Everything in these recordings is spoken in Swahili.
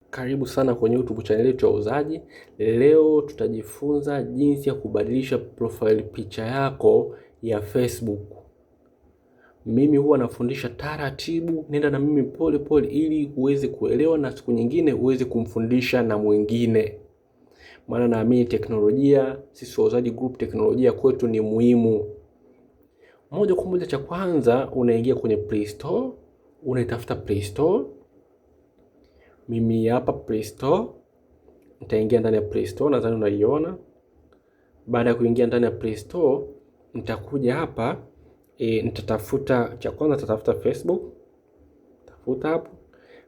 Karibu sana kwenye YouTube channel yetu ya Wauzaji. Leo tutajifunza jinsi ya kubadilisha profile picha yako ya Facebook. Mimi huwa nafundisha taratibu, nenda na mimi pole pole ili uweze kuelewa na siku nyingine uweze kumfundisha na mwingine. Maana naamini teknolojia, sisi Wauzaji Group, teknolojia kwetu ni muhimu. Moja kwa moja, cha kwanza unaingia kwenye Play Store, unaitafuta Play Store. Mimi hapa Play Store, nitaingia ndani ya Play Store, nadhani unaiona. Baada ya kuingia ndani ya Play Store, nitakuja hapa nitatafuta, cha kwanza nitatafuta Facebook. Tafuta hapo.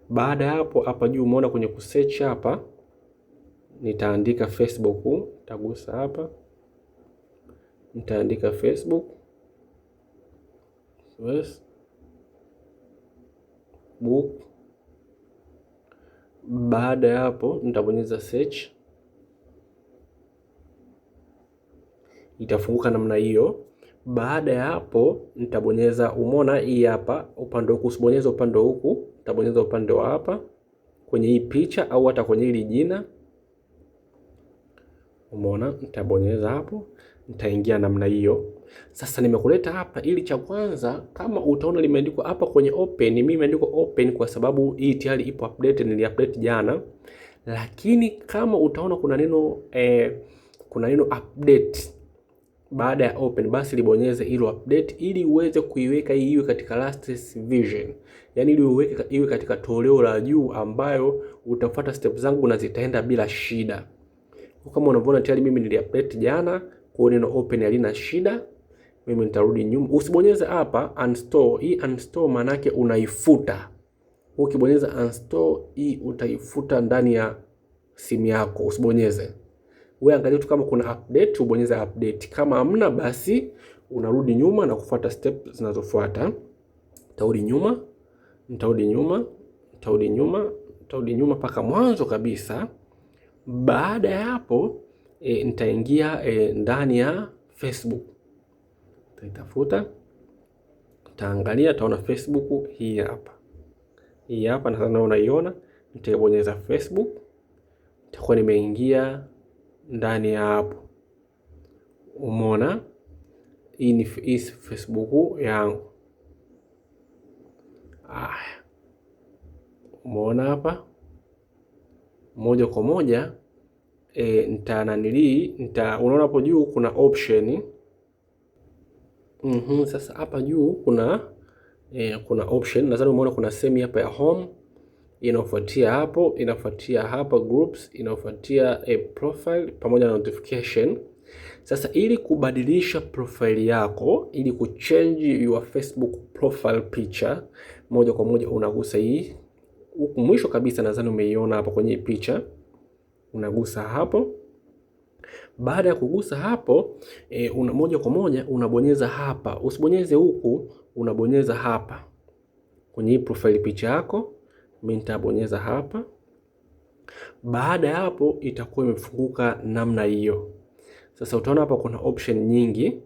Baada ya hapo, hapa juu umeona kwenye kusearch hapa, nitaandika Facebook, nitagusa hapa. Nitaandika Facebook. Facebook. Baada ya hapo nitabonyeza search. Itafunguka namna hiyo. Baada ya hapo nitabonyeza, umeona hii hapa upande huku, usibonyeze upande huku, nitabonyeza upande wa hapa kwenye hii picha au hata kwenye hili jina. Umeona, nitabonyeza hapo, nitaingia namna hiyo. Sasa nimekuleta hapa ili cha kwanza, kama utaona limeandikwa hapa kwenye open, mimi imeandikwa open kwa sababu hii tayari ipo update, nili-update jana. Lakini kama utaona kuna neno update baada ya open, basi libonyeze hilo update ili uweze kuiweka hii iwe katika latest version. Yaani ili uweke iwe katika toleo la juu ambayo utafuata step zangu na zitaenda bila shida. Kama unavyoona tayari mimi nili-update jana, kwa neno open halina shida. Mimi nitarudi nyuma. Usibonyeze hapa uninstall. Hii uninstall maana yake unaifuta. Ukibonyeza uninstall hii utaifuta ndani ya simu yako. Usibonyeze. Wewe angalia tu kama kuna update, ubonyeze update. Kama hamna, basi unarudi nyuma na kufuata step zinazofuata. Nitarudi nyuma mpaka mwanzo kabisa. Baada ya hapo nitaingia ndani ya Facebook. Nitaitafuta, nitaangalia, taona Facebook hii hapa. Hii hapa na sasa unaiona, nitabonyeza Facebook. Nitakuwa nimeingia ndani ya hapo. Umeona? Hii ni Facebook yangu. Umeona hapa? Moja kwa moja unaona hapo juu kuna option. Sasa hapa juu kuna option. Nadhani umeona kuna sehemu hapa ya home. Inafuatia hapo, inafuatia hapa groups, inafuatia profile pamoja na notification. Sasa ili kubadilisha profile yako, ili kuchange your Facebook profile picture, moja kwa moja unagusa hii huku mwisho kabisa, nadhani umeiona hapo kwenye picha. Unagusa hapo. Baada ya kugusa hapo moja kwa moja unabonyeza hapa. Usibonyeze huku, unabonyeza hapa kwenye hii profile picha yako. Mimi nitabonyeza hapa. Baada ya hapo itakuwa imefunguka namna hiyo. Sasa utaona hapa kuna option nyingi.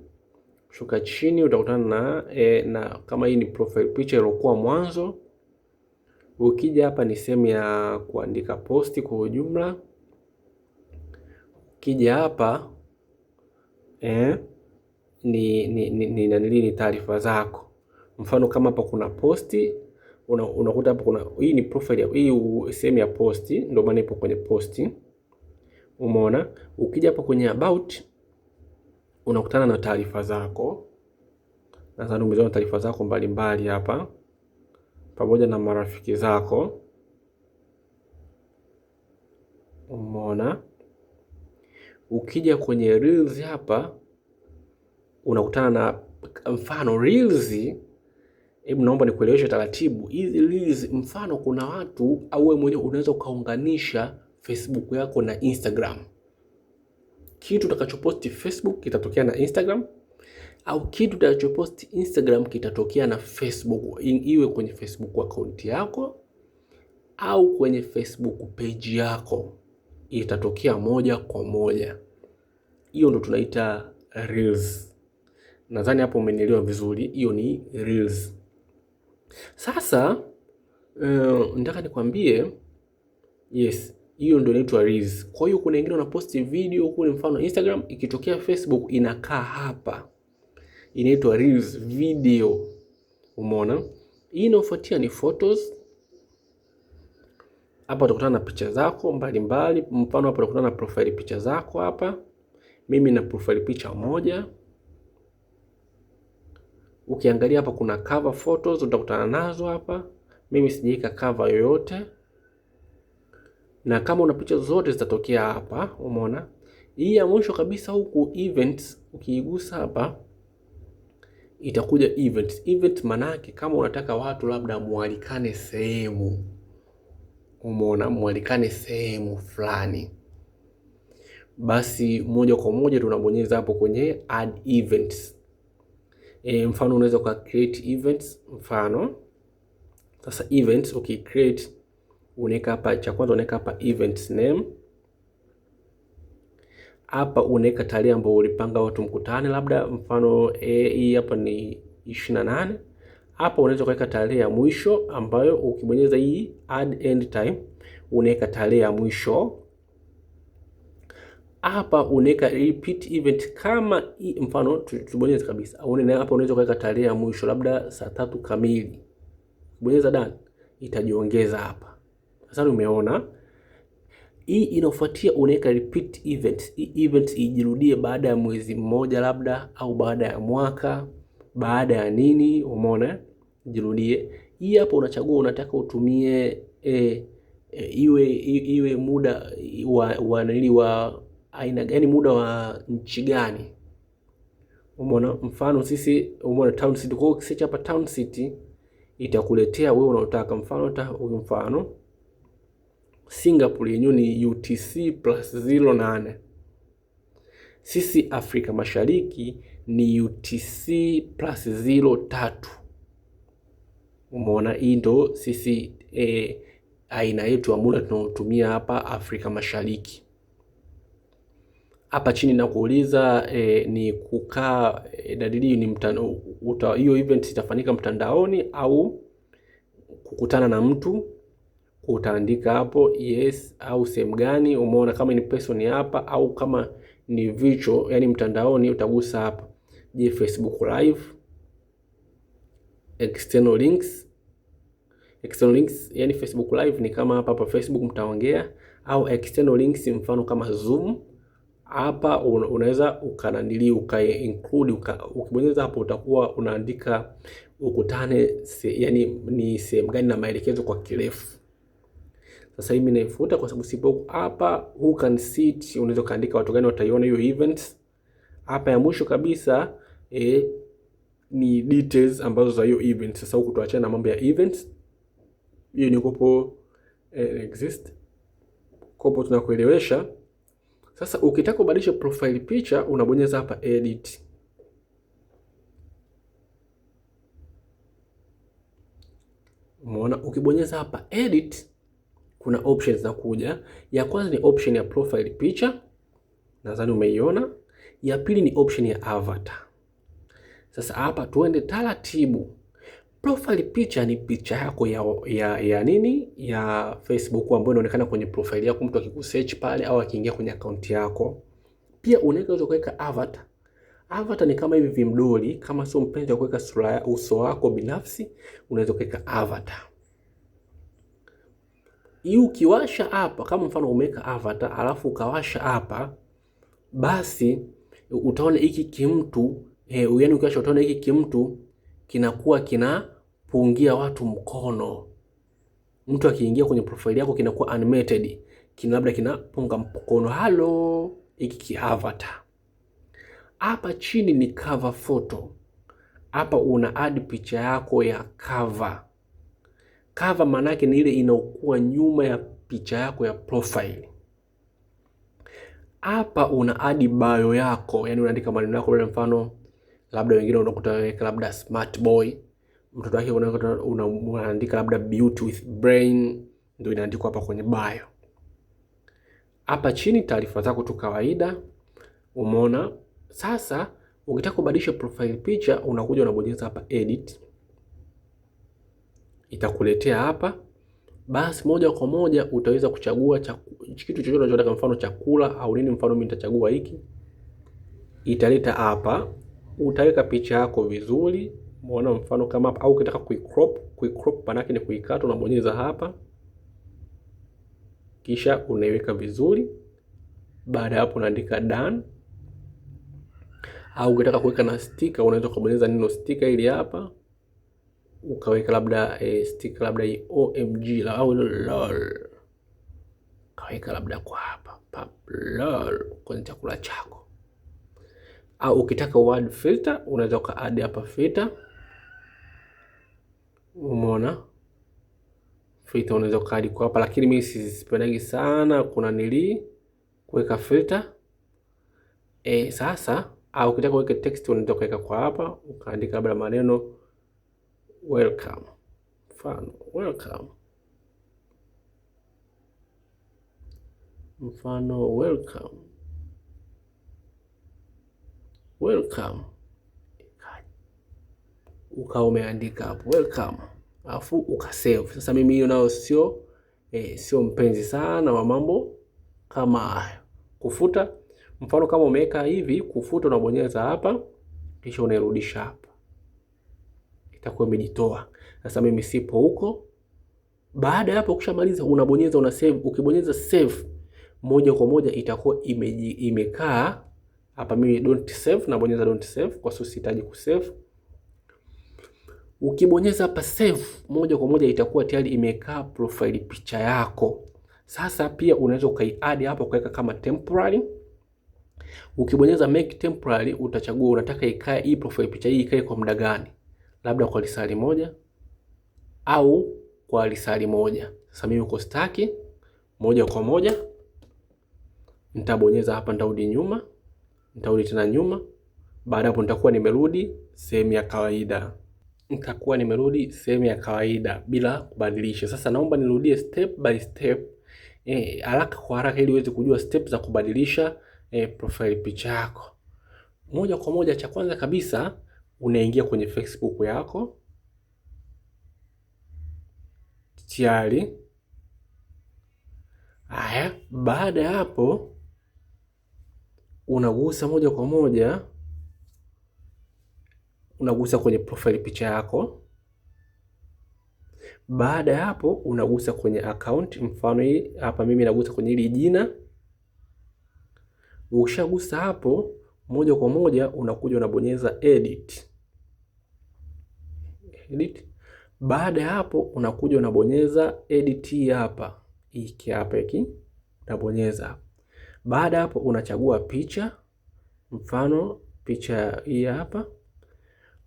Shuka chini utakutana na kama hii ni profile picture iliyokuwa mwanzo. Ukija hapa ni sehemu ya kuandika posti kwa ujumla. Ukija hapa ni taarifa zako. Mfano kama hapa kuna posti, unakuta hapa kuna hii ni profile ya hii sehemu ya posti, ndio maana ipo kwenye posti. Umeona? Ukija hapa kwenye about unakutana na taarifa zako. Sasa umeziona taarifa zako mbalimbali hapa pamoja na marafiki zako. Umeona? Ukija kwenye reels hapa unakutana na mfano reels. Hebu naomba nikueleweshe taratibu. Hizi reels, mfano kuna watu au wewe mwenyewe unaweza ukaunganisha Facebook yako na Instagram. Kitu utakachoposti Facebook kitatokea na Instagram, au kitu utakachoposti Instagram kitatokea na Facebook. Iwe kwenye Facebook account yako au kwenye Facebook page yako, itatokea moja kwa moja. Hiyo ndo tunaita reels. Nadhani hapo umenielewa vizuri. Hiyo ni reels. Sasa nataka nikwambie Yes, hiyo ndio inaitwa Reels. Kwa hiyo kuna wengine wanaposti video kule, mfano Instagram, ikitokea Facebook inakaa hapa, inaitwa Reels video. Umeona? Hii inayofuatia ni photos. Hapa utakutana na picha zako mbalimbali. Mfano hapa utakutana na profile picha zako hapa. Mimi na profile picha moja. Ukiangalia hapa kuna cover photos utakutana nazo hapa. Mimi sijaweka cover yoyote. Na kama una picha zote zitatokea hapa, umeona? Hii ya mwisho kabisa huku events, ukiigusa hapa itakuja events. Event manake kama unataka watu labda mualikane sehemu. Umeona, mualikane sehemu fulani. Basi moja kwa moja tunabonyeza hapo kwenye add events. Mfano unaweza kwa create events, mfano. Sasa events create, unaweka hapa, cha kwanza unaweka hapa events name. Hapa unaweka tarehe ambayo ulipanga watu mkutane, labda mfano hii hapa ni 28. Hapa unaweza kuweka tarehe ya mwisho ambayo ukibonyeza hii add end time unaweka tarehe ya mwisho. Hapa unaweka repeat event kama mfano tubonyeze kabisa. Hapa unaweza kuweka tarehe ya mwisho labda saa 3 kamili. Bonyeza done, itajiongeza hapa. Sasa umeona hii inafuatia, unaweka repeat events. Hii events ijirudie baada ya mwezi mmoja labda, au baada ya mwaka, baada ya nini, umeona? Jirudie. Hii hapa unachagua unataka utumie iwe muda wa aina gani, muda wa nchi gani, umeona? Mfano sisi, umeona town city, kwa hiyo hapa town city itakuletea wewe unaotaka. Mfano Singapore yenyewe ni UTC+08. Sisi Afrika Mashariki ni UTC+03. Umeona, hii ndo sisi aina yetu ya muda tunaotumia hapa Afrika Mashariki. Hapa chini na kuuliza ni kukaa dalili ni mtandao, hiyo event itafanyika mtandaoni au kukutana na mtu, utaandika hapo yes au sehemu gani. Umeona, kama ni person hapa, au kama ni virtual yani mtandaoni utagusa hapa. Je, Facebook live, external links. External links yani Facebook live ni kama hapa Facebook mtaongea, au external links mfano kama Zoom. Hapa unaweza include ukibonyeza hapo utakuwa unaandika ukutane yani ni sehemu gani na maelekezo kwa kirefu. Sasa hivi naifuta kwa sababu sipo hapa. Who can see it, unaweza kaandika watu gani wataiona hiyo events. Hapa ya mwisho kabisa ni details ambazo za hiyo event. Sasa huku tuachane na mambo ya events. Hiyo ni kopo exist. Kopo tunakuelewesha. Sasa ukitaka kubadilisha profile picha unabonyeza hapa edit. Umeona, ukibonyeza hapa edit kuna options za kuja. Ya kwanza ni option ya profile picha, nadhani umeiona. Ya pili ni option ya avatar. Sasa hapa tuende taratibu. Profile picha ni picha yako ya nini, ya Facebook ambayo inaonekana kwenye profile yako, mtu akikusearch pale au akiingia kwenye account yako. Pia unaweza kuweka avatar. Avatar ni kama hivi vimdoli, kama sio mpenzi wa kuweka sura ya uso wako binafsi, unaweza kuweka avatar. Hii ukiwasha hapa, kama mfano umeweka avatar alafu ukawasha hapa, basi utaona hiki kimtu yani ukiwasha utaona hiki kimtu kinakuwa kinapungia watu mkono. Mtu akiingia kwenye profile yako kinakuwa animated, labda kinapunga mkono. Halo, hiki ki avatar. Hapa chini ni cover photo. Hapa una add picha yako ya cover. Cover maana yake ni ile inaokuwa nyuma ya picha yako ya profile. Hapa una add bio yako, yani unaandika maneno yako, kwa mfano labda wengine unakuta weka labda smart boy, mtoto wake unaandika labda beauty with brain, ndio inaandikwa hapa kwenye bio. Hapa chini taarifa zako tu kawaida. Umeona? Sasa ukitaka kubadilisha profile picha unakuja unabonyeza hapa edit. Itakuletea hapa. basi moja kwa moja utaweza kuchagua kitu chochote unachotaka, mfano chakula au nini. Mfano mimi nitachagua hiki, italeta hapa, utaweka picha yako vizuri, umeona mfano kama hapa. Au ukitaka kuicrop maana yake ni kuikata, unabonyeza hapa kisha unaiweka vizuri. Baada hapo unaandika done. Au ukitaka kuweka na sticker, unaweza kubonyeza neno sticker ili hapa ukaweka labda sticker labda hii OMG au lol, kaweka labda kwa hapa lol kwenye chakula chako. Au ukitaka word filter, unaweza ukaadi hapa filter, umeona filter unaweza ukaadi kwa hapa, lakini mimi sipendagi sana kuna nili kuweka filter sasa. Au ukitaka kuweka text, unaweza kuweka kwa hapa ukaandika labda maneno welcome, mfano welcome, mfano welcome, welcome, ukawa umeandika hapo welcome, alafu ukasave. Sasa mimi hiyo nao sio mpenzi sana wa mambo kama haya. Kufuta, mfano kama umeweka hivi, kufuta unabonyeza hapa kisha unairudisha hapa, itakuwa imejitoa. Sasa mimi sipo huko. Baada ya hapo ukishamaliza unabonyeza una save. Ukibonyeza save, moja kwa moja itakuwa imekaa hapa. Mimi don't save, nabonyeza don't save kwa sababu sihitaji kusave. Ukibonyeza hapa save, moja kwa moja itakuwa tayari imekaa profile picha yako. Sasa pia unaweza ukaiadd hapo kuweka kama temporary. Ukibonyeza make temporary, utachagua unataka ikae hii profile picha hii ikae kwa muda gani, labda kwa lisali moja au kwa lisali moja. Sasa mimi uko staki, moja kwa moja nitabonyeza hapa, nitarudi nyuma, nitarudi tena nyuma. Baada hapo nitakuwa nimerudi sehemu ya kawaida, bila kubadilisha. Sasa naomba nirudie step by step haraka kwa haraka ili uweze kujua step za kubadilisha profile picha yako. Moja kwa moja, cha kwanza kabisa unaingia kwenye Facebook yako tayari. Haya, baada ya hapo unagusa moja kwa moja, unagusa kwenye profile picha yako. Baada ya hapo unagusa kwenye account, mfano hii hapa mimi nagusa kwenye hili jina. Ukishagusa hapo, moja kwa moja unakuja unabonyeza edit. Baada ya hapo unakuja unabonyeza edit hapa, hiki hapa hiki unabonyeza. Baada hapo unachagua picha, mfano picha hii hapa.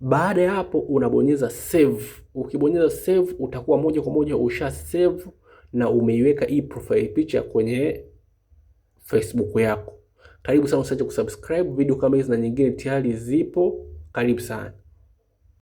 Baada ya hapo unabonyeza save. Ukibonyeza save, utakuwa moja kwa moja usha save na umeiweka hii profile picha kwenye Facebook yako. Karibu sana, usiache kusubscribe. Video kama hizi na nyingine tayari zipo. Karibu sana.